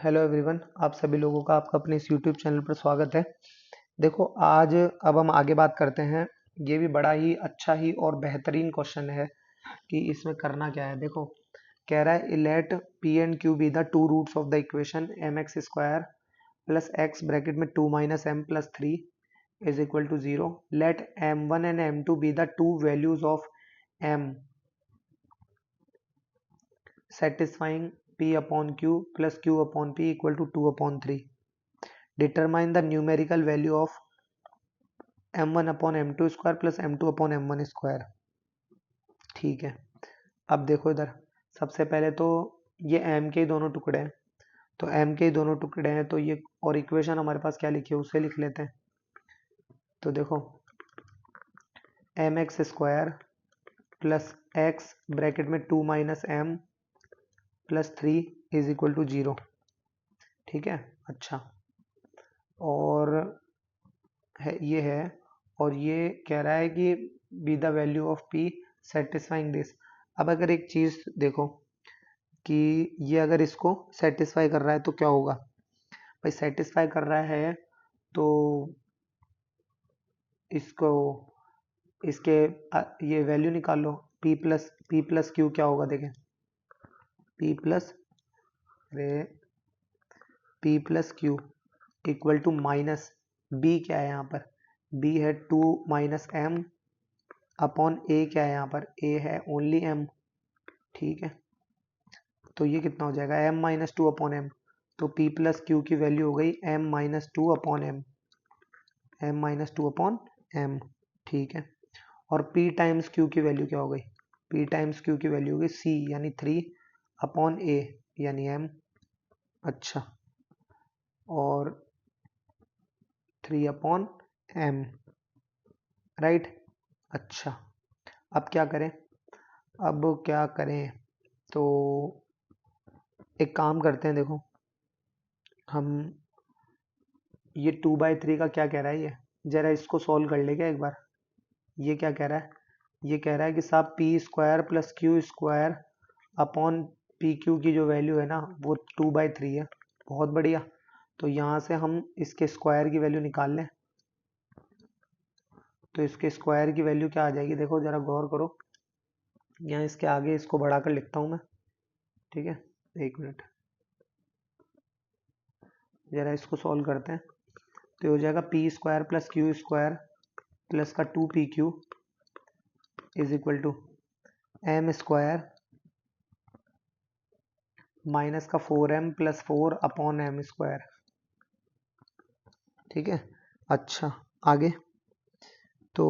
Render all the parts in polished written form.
Hello everyone, आप सभी लोगों का आपका अपने इस यूट्यूब चैनल पर स्वागत है। देखो, आज अब हम आगे बात करते हैं। ये भी बड़ा ही अच्छा ही और बेहतरीन क्वेश्चन है कि इसमें करना क्या है। देखो, कह रहा है let P and Q be the two roots of the equation M X square plus X bracket में 2 minus M plus 3 is equal to 0। Let M one and M two be the two values of M satisfying p upon q plus q upon p equal to 2 upon 3. Determine the numerical value of m1 upon m2 square plus m2 upon m1 square। ठीक है, अब देखो इधर, सबसे पहले तो ये m के दोनों टुकड़े हैं, तो m के दोनों टुकड़े हैं तो ये, और इक्वेशन हमारे पास क्या लिखी है उसे लिख लेते हैं। तो देखो, M X square plus X bracket में 2 minus M plus 3 is equal to 0। ठीक है, अच्छा, और ये है, और ये कह रहा है कि be the value of P satisfying this. अब अगर एक चीज देखो कि ये अगर इसको सेटिस्फाई कर रहा है तो क्या होगा भाई। सेटिस्फाई कर रहा है तो इसको, इसके ये वैल्यू निकाल लो। पी प्लस क्यू क्या होगा, देखें, पी प्लस रे P plus Q equal to minus B. क्या है यहाँ पर, बी है 2 माइनस एम अपॉन ए। क्या है यहाँ पर, ए है ओनली एम। ठीक है, तो ये कितना हो जाएगा, m minus two upon M. तो p प्लस क्यू की वैल्यू हो गई m minus two upon M, m minus two upon M. ठीक है, और p टाइम्स q की वैल्यू क्या हो गई, p टाइम्स q की वैल्यू हो गई c यानी 3 अपॉन a यानी m। अच्छा, और 3 अपॉन m, राइट। अच्छा, अब क्या करें, अब क्या करें, तो एक काम करते हैं। देखो, हम ये 2/3 का क्या कह रहा है, ये जरा इसको सॉल्व कर लेगा एक बार। ये क्या कह रहा है, ये कह रहा है कि साहब P square plus Q square upon P Q की जो वैल्यू है ना वो 2/3 है। बहुत बढ़िया, तो यहाँ से हम इसके स्क्वायर की वैल्यू निकाल लें। तो इसके स्क्वायर की वैल्यू क्या आ जाएगी, देखो जरा गौर करो। यहाँ इसके आगे इसको बढ़ाकर लिखता हूँ मैं। ठीक है, एक मिनट, जरा इसको सॉल्व करते हैं। तो हो जाएगा P square plus Q square plus का 2pq is equal to M square minus का 4m plus 4 upon M square. ठीक है, अच्छा, आगे तो,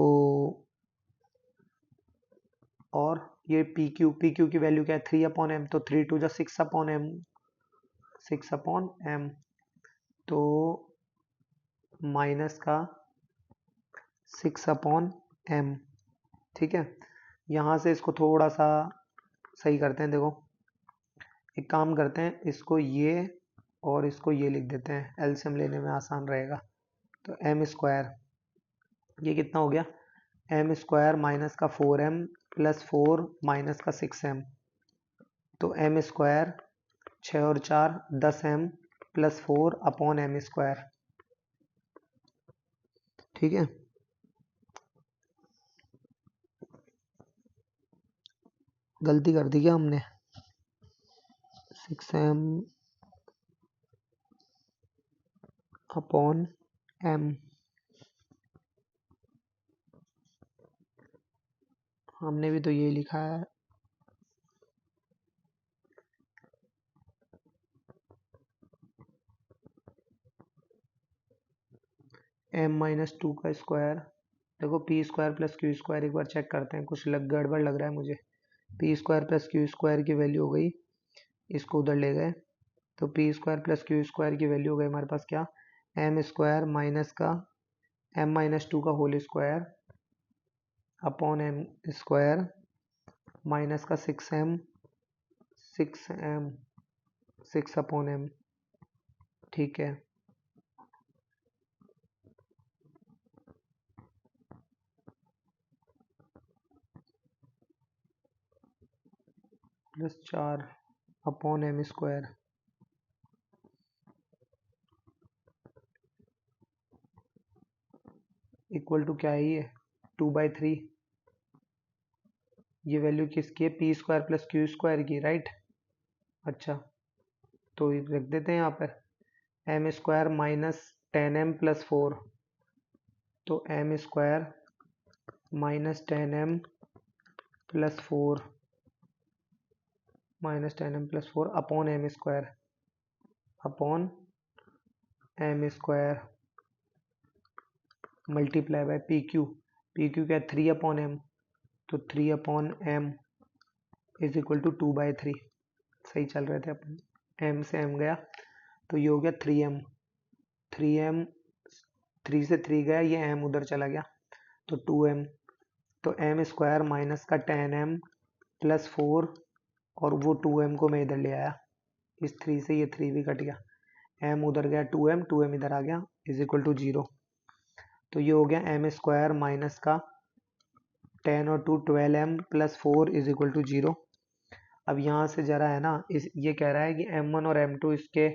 और ये पी क्यू की वैल्यू क्या है, 3 अपॉन एम, तो 3 टू जा 6 अपॉन एम, 6 अपॉन एम, तो माइनस का 6 अपॉन एम। ठीक है, यहाँ से इसको थोड़ा सा सही करते हैं। देखो, एक काम करते हैं, इसको ये और इसको ये लिख देते हैं, एलसीएम लेने में आसान रहेगा। तो एम स्क्वायर, ये कितना हो गया, एम स्क्वायर माइनस का 4m प्लस 4 माइनस का 6m। तो एम स्क्वायर 6 और 4 10m plus 4 upon M square. ठीक है, गलती कर दी क्या हमने, 6m अपॉन m, हमने भी तो ये लिखा है। m माइनस 2 का स्क्वायर, देखो P square plus Q square एक बार चेक करते हैं, कुछ गड़बड़ लग रहा है मुझे। P square plus Q square की वैल्यू हो गई, इसको उधर ले गए, तो P square plus Q square की वैल्यू हो गई हमारे पास क्या, एम स्क्वायर माइनस का एम माइनस टू का whole square upon M square minus का 6m 6 अपॉन एम। ठीक है, plus 4 upon M square. Equal to क्या है ये 2/3। ये वैल्यू किसकी है P square plus Q square की, राइट। अच्छा तो रख देते हैं यहाँ पर M square minus 10m plus 4, तो M square minus 10m plus 4 upon M square multiply by P Q क्या 3/m, तो 3/m इज इक्वल टू 2/3। सही चल रहे थे अपन, m से m गया तो ये हो गया 3m, 3 से 3 गया, ये m उधर चला गया तो 2m, तो m स्क्वायर माइनस का 10m प्लस 4 और वो 2m को मैं इधर ले आया, इस 3 से ये 3 भी कट गया, m उधर गया 2m इधर आ गया इज इक्वल टू 0। तो ये हो गया m स्क्वायर माइनस का 10 और 2 12m plus 4 is equal to 0। अब यहाँ से जरा है ना ये कह रहा है कि m1 और m2 इसके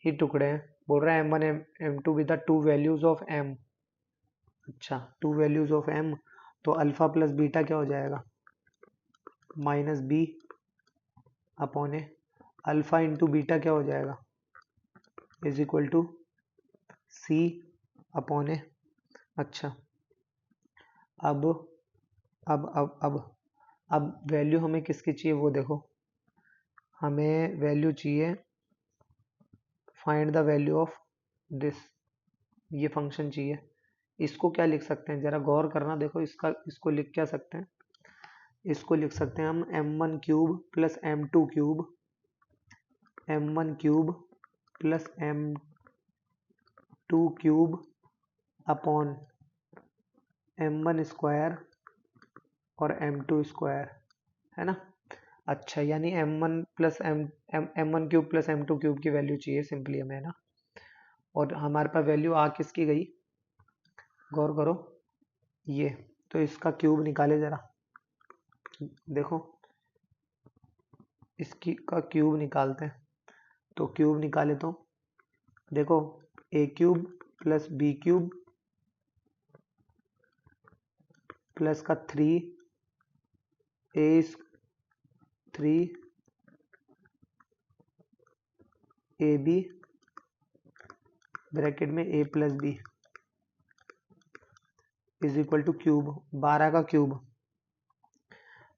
ही टुकड़े हैं, बोल रहा है m1 m2 with the two values of m। अच्छा टू वैल्यूज ऑफ m, तो अल्फा प्लस बीटा क्या हो जाएगा minus b upon a, alpha into beta क्या हो जाएगा is equal to c upon a. अच्छा अब वैल्यू हमें किसकी चाहिए वो देखो, हमें वैल्यू चाहिए find the value of this, ये फंक्शन चाहिए। इसको क्या लिख सकते हैं जरा गौर करना, देखो इसको लिख क्या सकते हैं, इसको लिख सकते हैं हम m1 cube plus m2 cube, m1 cube plus m2 cube upon m1 square और m2 स्क्वायर, है ना। अच्छा यानी m1 plus m1 cube plus m2 cube की वैल्यू चाहिए सिंपली हमें ना, और हमारे पास वैल्यू आ किसकी गई गौर करो ये, तो इसका क्यूब निकाले जरा, देखो इसकी का क्यूब निकालते हैं, तो क्यूब निकाले तो देखो a cube plus b cube plus का 3ab ब्रैकेट में a plus B is equal to cube 12 का cube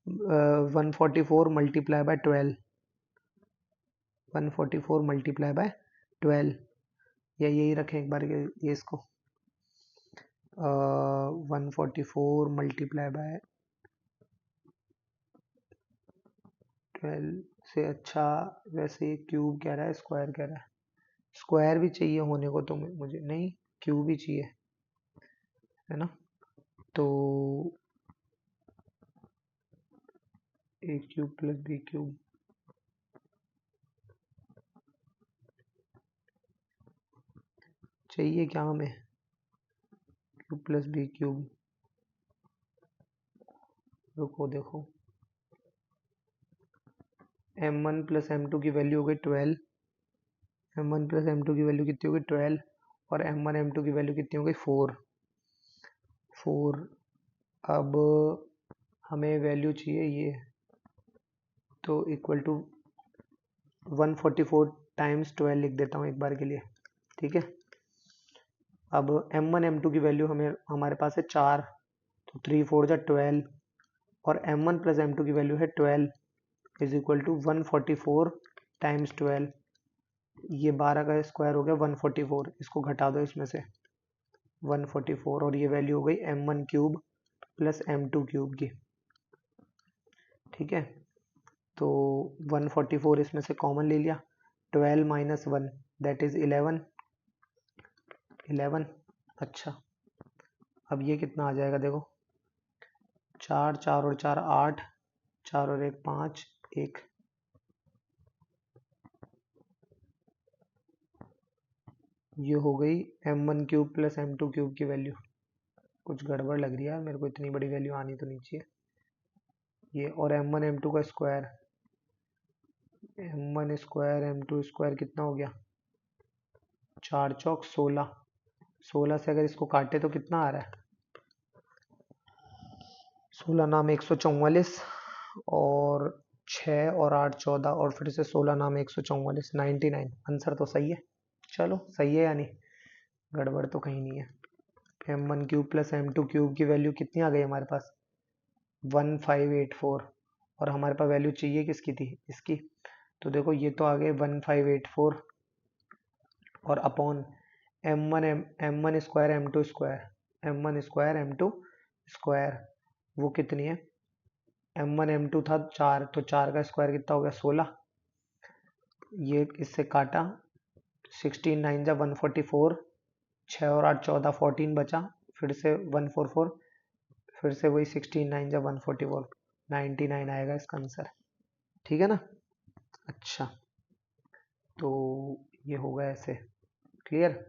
144 multiply by 12, 144 multiply by 12, या यही रखें एक बार ये इसको 144 मल्टीप्लाई बाय 12 से, अच्छा वैसे ये क्यूब कह रहा है स्क्वायर कह रहा है, स्क्वायर भी चाहिए होने को तो मुझे नहीं, क्यूब भी चाहिए है ना, तो a cube plus b cube चाहिए क्या हमें, क्यूब प्लस b क्यूब, रुको देखो m1 प्लस m2 की वैल्यू हो गई 12, m1 प्लस m2 की वैल्यू कितनी हो गई 12, और m1 m2 की वैल्यू कितनी हो गई 4। अब हमें वैल्यू चाहिए ये, तो इक्वल टू 144 टाइम्स 12 लिख देता हूँ एक बार के लिए, ठीक है। अब m1 m2 की वैल्यू हमारे पास है 4, तो 3 4 जा 12, और m1 प्लस m2 की वैल्यू है 12 इज इक्वल टू 144 टाइम्स 12, ये 12 का स्क्वायर हो गया 144, इसको घटा दो इसमें से 144, और ये वैल्यू हो गई m1 cube plus m2 cube की, ठीक है। तो 144 इसमें से कॉमन ले लिया, 12 माइनस 1 दैट इज 11। अच्छा अब ये कितना आ जाएगा देखो, 4 4 और 4 8, 4 और 1 5, 1, ये हो गई m1 cube plus m2 cube की वैल्यू। कुछ गड़बड़ लग रही है मेरे को, इतनी बड़ी वैल्यू आनी तो नहीं चाहिए ये, और m1 m2 का square, m1 square m2 square कितना हो गया 4 चौक 16, 16 से अगर इसको काटे तो कितना आ रहा है 16 नाम 144 और 6 और 8 14 और फिर से 16 नाम 144 99। आंसर तो सही है। चलो सही है, यानी गड़बड़ तो कहीं नहीं है। m1 cube plus m2 cube की वैल्यू कितनी आ गई हमारे पास? 1584। और हमारे पास वैल्यू चाहिए किसकी थी? इसकी। तो देखो ये तो आ गए 1584 और upon m1 square m2 square, m1 square m2 square, वो कितनी है? m1 m2 था 4, तो 4 का स्क्वायर कितना हो गया? 16। ये इससे काटा, 16 9 जा 144, 6 और 8 14, 14 बचा, फिर से 144, फिर से वही 16 9 जा 144, 99 आएगा इसका आंसर। ठीक है ना? अच्छा, तो ये होगा ऐसे। क्लियर?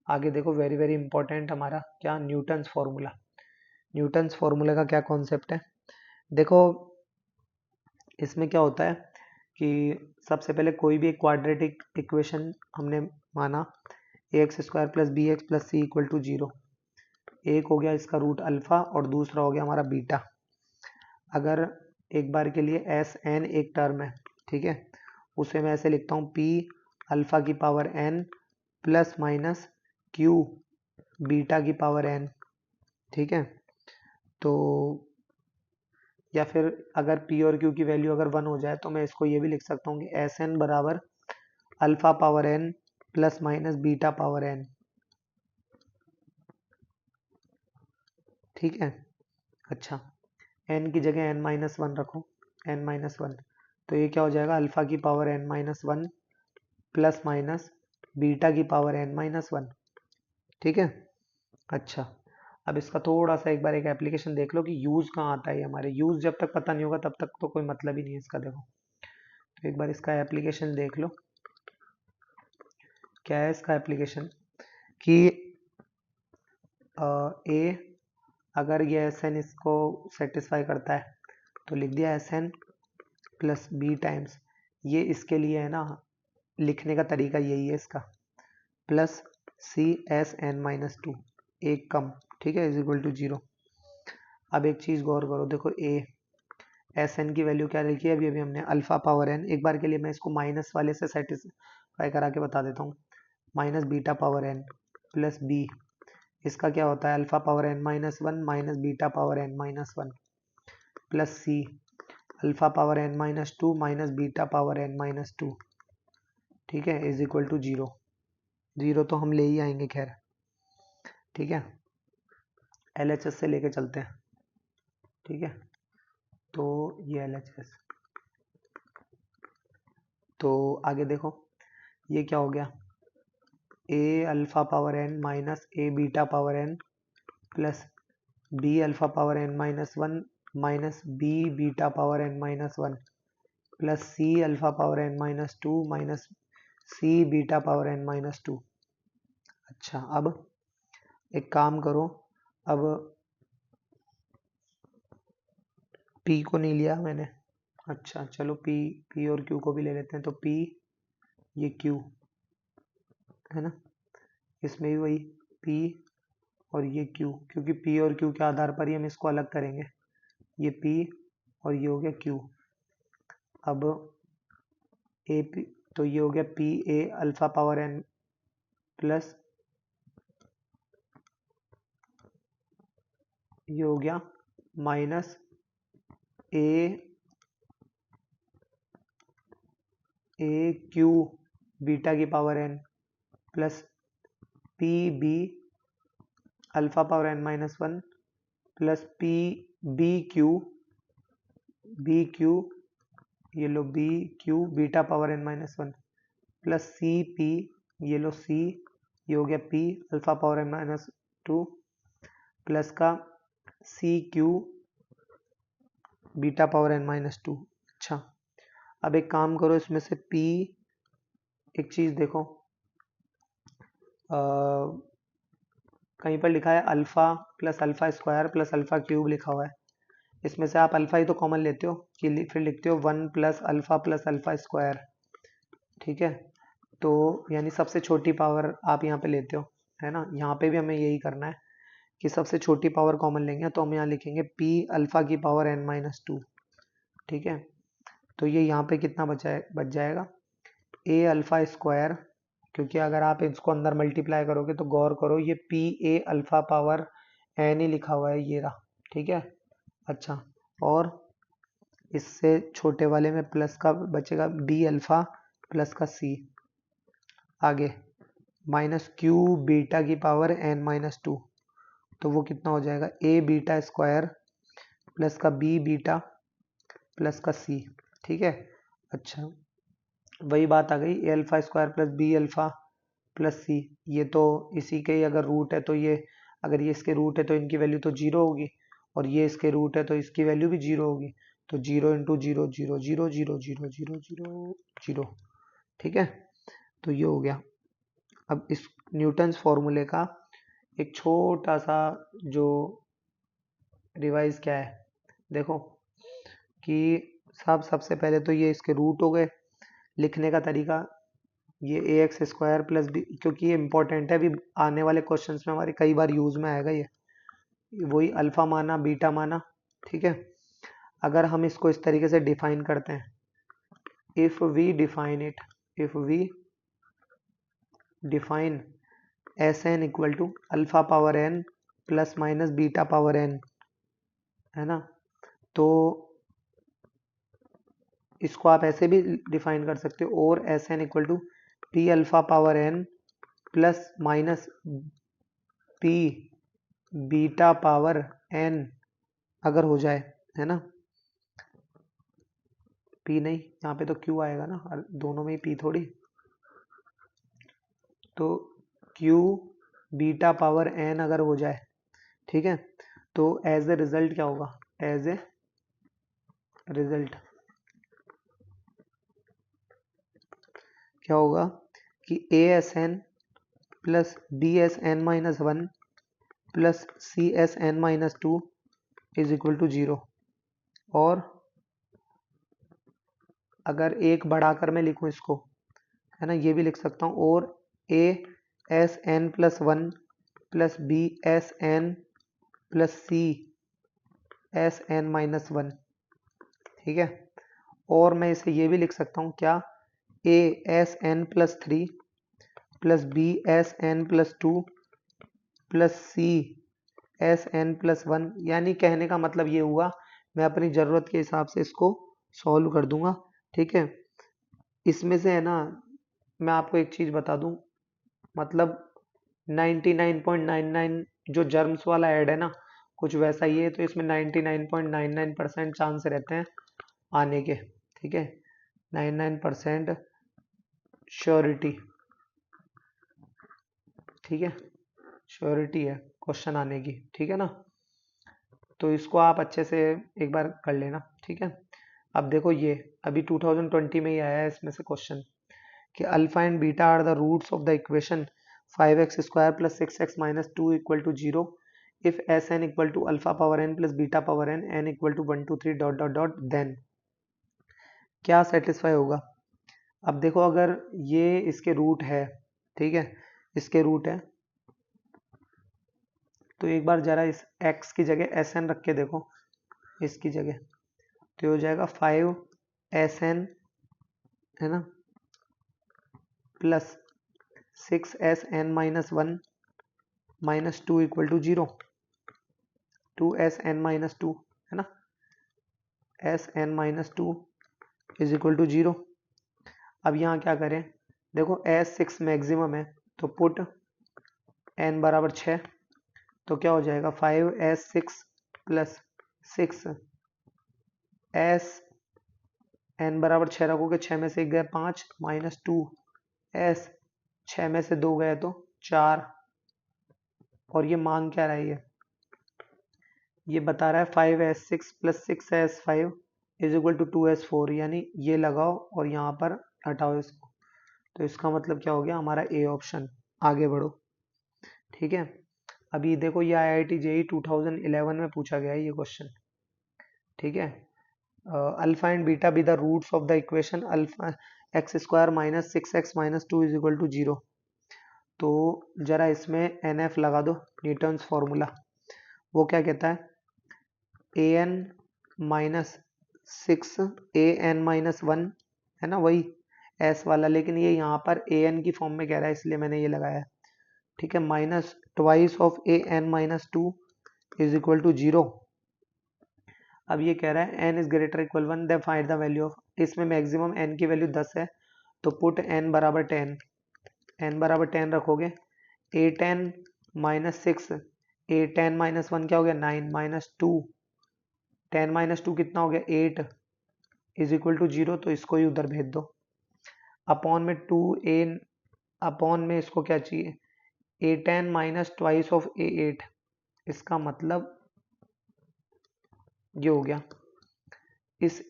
आगे देखो, वेरी वेरी इंपॉर्टेंट हमारा क्या? Newton's formula. न्यूटन्स फॉर्मूला का क्या कॉन्सेप्ट है? देखो इसमें क्या होता है कि सबसे पहले कोई भी एक क्वाड्रेटिक इक्वेशन हमने माना ax square plus B X plus C equal to 0। एक हो गया इसका रूट अल्फा और दूसरा हो गया हमारा बीटा। अगर एक बार के लिए एस एन एक टर्म है, ठीक है, उसे मैं ऐसे लिखता हूँ पी अल्फा की power N plus minus Q beta की पावर एन। ठीक है, तो या फिर अगर पी और क्यू की वैल्यू अगर 1 हो जाए तो मैं इसको ये भी लिख सकता हूँ कि एस एन बराबर alpha power N plus minus beta power N. ठीक है, अच्छा, एन की जगह एन माइनस वन रखो, एन माइनस वन, तो ये क्या हो जाएगा? अल्फा की power N minus one plus minus beta की पावर एन माइनस वन। ठीक है, अच्छा, अब इसका थोड़ा सा एक बार एक एप्लीकेशन देख लो कि यूज कहाँ आता है। हमारे यूज जब तक पता नहीं होगा तब तक तो कोई मतलब ही नहीं है इसका। देखो तो एक बार इसका एप्लीकेशन देख लो। क्या है इसका एप्लीकेशन कि ए अगर ये एस एन इसको सेटिस्फाई करता है तो लिख दिया S N plus B times, ये इसके लिए है ना, लिखने का तरीका यही है इसका, plus C S N minus two, एक कम, ठीक है, इज इक्वल टू 0। अब एक चीज़ गौर करो, देखो ए एस एन की वैल्यू क्या लिखी है अभी अभी हमने? Alpha power N. एक बार के लिए मैं इसको माइनस वाले से सेटिस्फाई करा के बता देता हूँ, minus beta power N plus B, इसका क्या होता है? Alpha power N minus one minus beta power N minus one plus सी alpha power N minus two minus beta power N minus two. ठीक है, इज इक्वल टू 0। 0 तो हम ले ही आएंगे खैर। ठीक है, LHS से लेके चलते हैं। ठीक है, तो ये LHS, तो आगे देखो ये क्या हो गया? A alpha power N minus a beta power N plus b alpha power N minus one minus b beta power N minus one plus C alpha power N minus two minus c beta power N minus two. अच्छा, अब एक काम करो, अब P को नहीं लिया मैंने, अच्छा चलो P और Q को भी ले लेते हैं। तो P, ये Q है ना, इसमें भी वही P और ये Q, क्योंकि P और Q के आधार पर ही हम इसको अलग करेंगे। ये P और ये हो गया Q। अब ए पी, तो ये हो गया P A alpha power N plus ये हो गया माइनस ए क्यू बीटा की power N plus p b alpha power N minus one plus p b q ये लो b q beta power N minus one plus c p, ये लो c, ये हो गया p alpha power N minus two plus का c q beta power N minus two. अच्छा, अब एक काम करो, इसमें से P, एक चीज देखो, कहीं पर लिखा है alpha plus alpha square plus alpha cube लिखा हुआ है। इसमें से आप अल्फा ही तो कॉमन लेते हो कि फिर लिखते हो 1 प्लस अल्फा स्क्वायर। ठीक है, तो यानी सबसे छोटी पावर आप यहाँ पे लेते हो, है ना, यहाँ पे भी हमें यही करना है कि सबसे छोटी पावर कॉमन लेंगे, तो हम यहाँ लिखेंगे पी अल्फा की पावर n-2। ठीक है, तो ये यहाँ पे कितना बच जाएगा ए अल्फा स्क्वायर, क्योंकि अगर आप इसको अंदर मल्टीप्लाई करोगे तो गौर करो ये p a alpha power n ही लिखा हुआ है, ये रहा। ठीक है, अच्छा, और इससे छोटे वाले में प्लस का बचेगा बी अल्फा प्लस का सी, आगे माइनस क्यू बीटा की पावर n-2, तो वो कितना हो जाएगा ए बीटा स्क्वायर प्लस का बी बीटा प्लस का सी। ठीक है, अच्छा, वही बात आ गई, ए alpha square plus b alpha plus सी, ये तो इसी के ही अगर रूट है, तो ये अगर ये इसके रूट है तो इनकी वैल्यू तो जीरो होगी, और ये इसके रूट है तो इसकी वैल्यू भी जीरो होगी, तो zero into zero zero zero zero zero zero zero zero. ठीक है, तो ये हो गया। अब इस न्यूटन्स फॉर्मूले का एक छोटा सा जो रिवाइज क्या है, देखो कि सबसे पहले तो ये इसके रूट हो गए। लिखने का तरीका, ये ए एक्स स्क्वायर प्लस बी, क्योंकि ये इंपॉर्टेंट है, अभी आने वाले क्वेश्चंस में हमारे कई बार यूज में आएगा ये, वही अल्फा माना बीटा माना। ठीक है, अगर हम इसको इस तरीके से डिफाइन करते हैं, if we define S N equal to alpha power N plus minus beta power N, है ना, तो इसको आप ऐसे भी डिफाइन कर सकते हो, और S N equal to P alpha power N plus minus P beta power N अगर हो जाए, है ना, पी नहीं, यहाँ पे तो क्यू आएगा ना, दोनों में ही पी थोड़ी, तो क्यू बीटा पावर एन अगर हो जाए, ठीक है, तो एज ए रिजल्ट क्या होगा, एज ए रिजल्ट क्या होगा कि A S N plus B S N minus one plus C S N minus two is equal to zero, और अगर एक बढ़ाकर मैं लिखूं इसको, है ना, ये भी लिख सकता हूँ, और A S N plus one plus B S N plus C S N minus one. ठीक है, और मैं इसे ये भी लिख सकता हूँ क्या, A S N plus three plus B S N plus two plus C S N plus one. यानी कहने का मतलब ये हुआ, मैं अपनी ज़रूरत के हिसाब से इसको सॉल्व कर दूंगा। ठीक है, इसमें से है ना, मैं आपको एक चीज़ बता दूं, मतलब 99.99 जो जर्म्स वाला ऐड है ना, कुछ वैसा ही है, तो इसमें 99.99% चांस रहते हैं आने के। ठीक है, 99% श्योरिटी, ठीक है, श्योरिटी है क्वेश्चन आने की। ठीक है ना, तो इसको आप अच्छे से एक बार कर लेना। ठीक है, अब देखो ये अभी 2020 में ही आया है इसमें से क्वेश्चन, कि alpha and beta are the roots of the equation 5x square plus 6x minus 2 equal to 0 if S N equal to alpha power N plus beta power N N equal to 1 2 3 dot dot dot, then क्या satisfy होगा। अब देखो अगर ये इसके root है, ठीक है, इसके रूट है, तो एक बार जरा इस x की जगह एस एन रख के देखो, इसकी जगह, तो हो जाएगा 5 एस एन, है ना, plus 6 S N minus one minus two equal to 0, 2 S N minus two, है ना, S N minus two is equal to 0। अब यहाँ क्या करें, देखो एस 6 मैक्सिमम है, तो पुट एन बराबर 6, तो क्या हो जाएगा 5 एस 6 प्लस 6 एस एन बराबर 6 रखोगे, 6 में से 1 गए 5 माइनस 2 एस 6 में से 2 गए तो 4, और ये मांग क्या रहा है, ये बता रहा है 5s6 plus 6s5 is equal to 2s4, यानी ये लगाओ और यहाँ पर हटाओ इसको, तो इसका मतलब क्या हो गया हमारा ए ऑप्शन। आगे बढ़ो। ठीक है, अभी देखो ये IIT JEE 2011 में पूछा गया है ये क्वेश्चन। ठीक है, alpha and beta be the roots of the equation alpha X square minus 6x minus 2 is equal to 0, तो जरा इसमें NF लगा दो, न्यूटन्स फॉर्मूला। वो क्या कहता है, an माइनस 6 an-1 है ना, वही s वाला, लेकिन ये यहाँ पर an की फॉर्म में कह रहा है इसलिए मैंने ये लगाया। ठीक है, minus twice of an-2 is equal to 0। अब ये कह रहा है n is greater equal 1, then find the value of, इसमें मैक्सिमम n की वैल्यू 10 है, तो पुट n बराबर 10, n बराबर 10 रखोगे, a10 माइनस 6 a10-1 क्या हो गया 9 माइनस 2 10-2 कितना हो गया 8 इज इक्वल टू 0, तो इसको ही उधर भेज दो। अपॉन में 2a, अपॉन में इसको क्या चाहिए a10 minus twice of a8, इसका मतलब ये हो गया, इस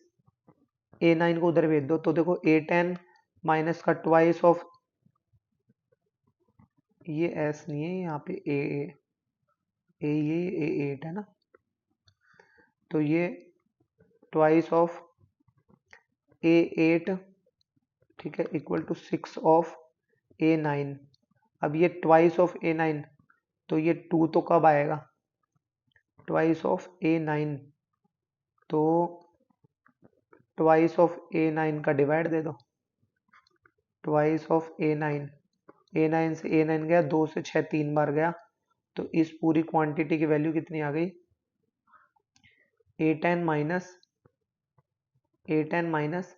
a9 को उधर भेज दो, तो देखो a10 माइनस का ट्वाइस ऑफ, ये s नहीं है यहाँ पे ये a8 है ना, तो ये ट्वाइस ऑफ a8, ठीक है, इक्वल टू 6 ऑफ a9। अब ये ट्वाइस ऑफ a9, तो ये 2 तो कब आएगा, ट्वाइस ऑफ a9, तो ट्वाइस ऑफ a9 का डिवाइड दे दो, ट्वाइस ऑफ a9, a9 से a9 गया, 2 से 6 3 बार गया, तो इस पूरी क्वांटिटी की वैल्यू कितनी आ गई, a10 minus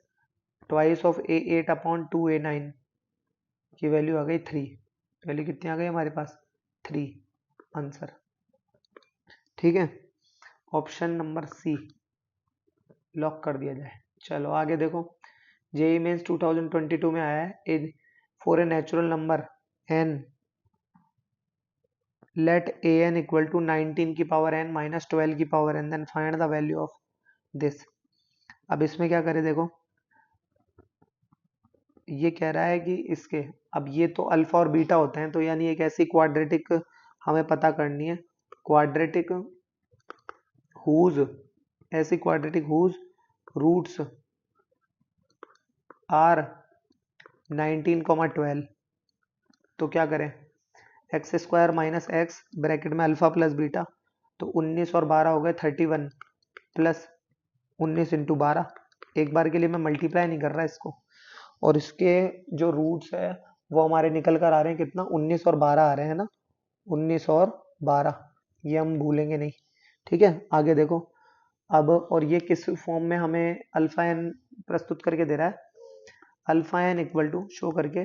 twice of a8 upon 2a9 की वैल्यू आ गई 3, वैल्यू कितनी आ गई हमारे पास 3, आंसर। ठीक है, ऑप्शन नंबर सी लॉक कर दिया जाए। चलो आगे देखो, जेईई मेंस 2022 में आया है, for a natural number n let an equal to 19 की पावर n माइनस 12 की power n, then find the value of this. अब इसमें क्या करें, देखो ये कह रहा है कि इसके, अब ये तो अल्फा और बीटा होते हैं, तो यानी एक ऐसी क्वाड्रेटिक हमें पता करनी है, क्वाड्रेटिक हुज, ऐसी क्वाड्रेटिक हुज रूट्स आर 19, 12, तो क्या करें, x square minus x bracket में अल्फा प्लस बीटा, तो 19 और 12 हो गए 31 प्लस 19 इंटू 12, एक बार के लिए मैं मल्टीप्लाई नहीं कर रहा इसको, और इसके जो रूट्स है वो हमारे निकल कर आ रहे हैं कितना 19 और 12 आ रहे हैं ना, 19 और 12, ये हम भूलेंगे नहीं। ठीक है, आगे देखो, अब और ये किस फॉर्म में हमें अल्फा एन प्रस्तुत करके दे रहा है, alpha N equal to show करके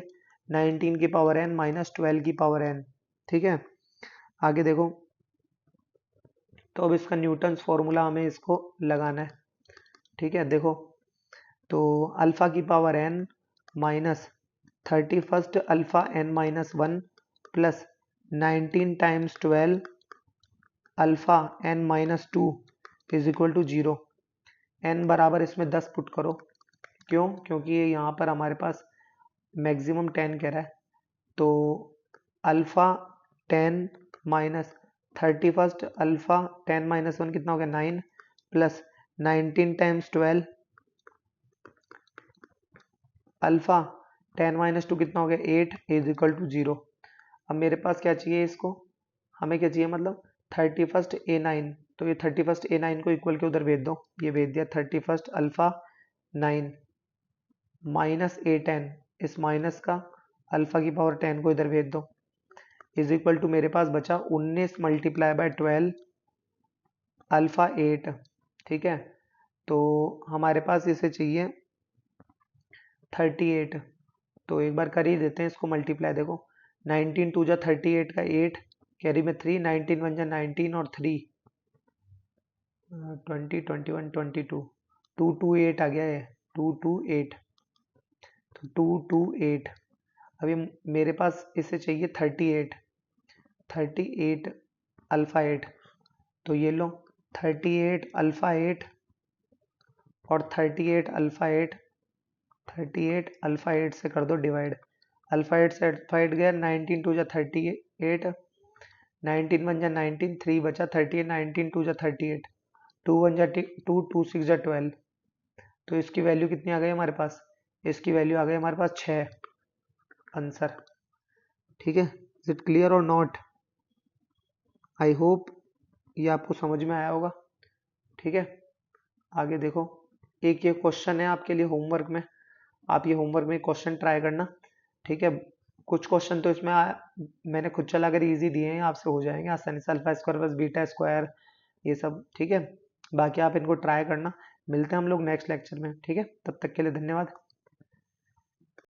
19 की पावर एन माइनस 12 की पावर एन। ठीक है, आगे देखो, तो अब इसका न्यूटन्स फॉर्मूला हमें इसको लगाना है। ठीक है, देखो तो अल्फा की power N minus 31 alpha N minus 1 plus 19 times 12 alpha N minus 2 is equal to 0। N बराबर इसमें 10 पुट करो, क्यों, क्योंकि ये यहाँ पर हमारे पास मैक्सिमम 10 कह रहा है, तो अल्फा 10 माइनस 31 अल्फा 10 माइनस 1 कितना हो गया 9 प्लस 19 टाइम्स 12 अल्फा 10 माइनस 2 कितना हो गया 8 इज इक्वल टू 0। अब मेरे पास क्या चाहिए, इसको हमें क्या चाहिए, मतलब 31 a9, तो ये 31 a9 को इक्वल के उधर भेज दो, ये भेज दिया 31 अल्फा 9 माइनस a10, इस माइनस का अल्फा की पावर 10 को इधर भेज दो, इज इक्वल टू मेरे पास बचा 19 मल्टीप्लाई बाय 12 अल्फा 8। ठीक है, तो हमारे पास इसे चाहिए 38, तो एक बार कर ही देते हैं इसको मल्टीप्लाई, देखो 19 टू जा 38 का 8, कैरी में 3, 19 1 जा 19 और 3 20 21 22, 228 आ गया है, 228, तो 228। अभी मेरे पास इसे चाहिए 38 अल्फा 8, तो ये लो 38 अल्फा 8 और 38 अल्फा 8, 38 अल्फा 8 से कर दो डिवाइड, अल्फा 8 से अल्फा 8 गया, 19 टू जा 38, 19 1 जा 19, 3 बचा 38, 19 टू जा 38, 2 1 जा 2, 2 6 जा 12, तो इसकी वैल्यू कितनी आ गई हमारे पास, इसकी वैल्यू आ गई हमारे पास 6, आंसर। ठीक है, इज इट क्लियर और नॉट, आई होप ये आपको समझ में आया होगा। ठीक है, आगे देखो, एक ये क्वेश्चन है आपके लिए होमवर्क में, आप ये होमवर्क में क्वेश्चन ट्राई करना। ठीक है, कुछ क्वेश्चन तो इसमें मैंने खुद चलाकर इजी दिए हैं, आपसे हो जाएंगे आसानी से, alpha square plus beta square ये सब। ठीक है, बाकी आप इनको ट्राई करना। मिलते हैं हम लोग नेक्स्ट लेक्चर में। ठीक है, तब तक के लिए धन्यवाद।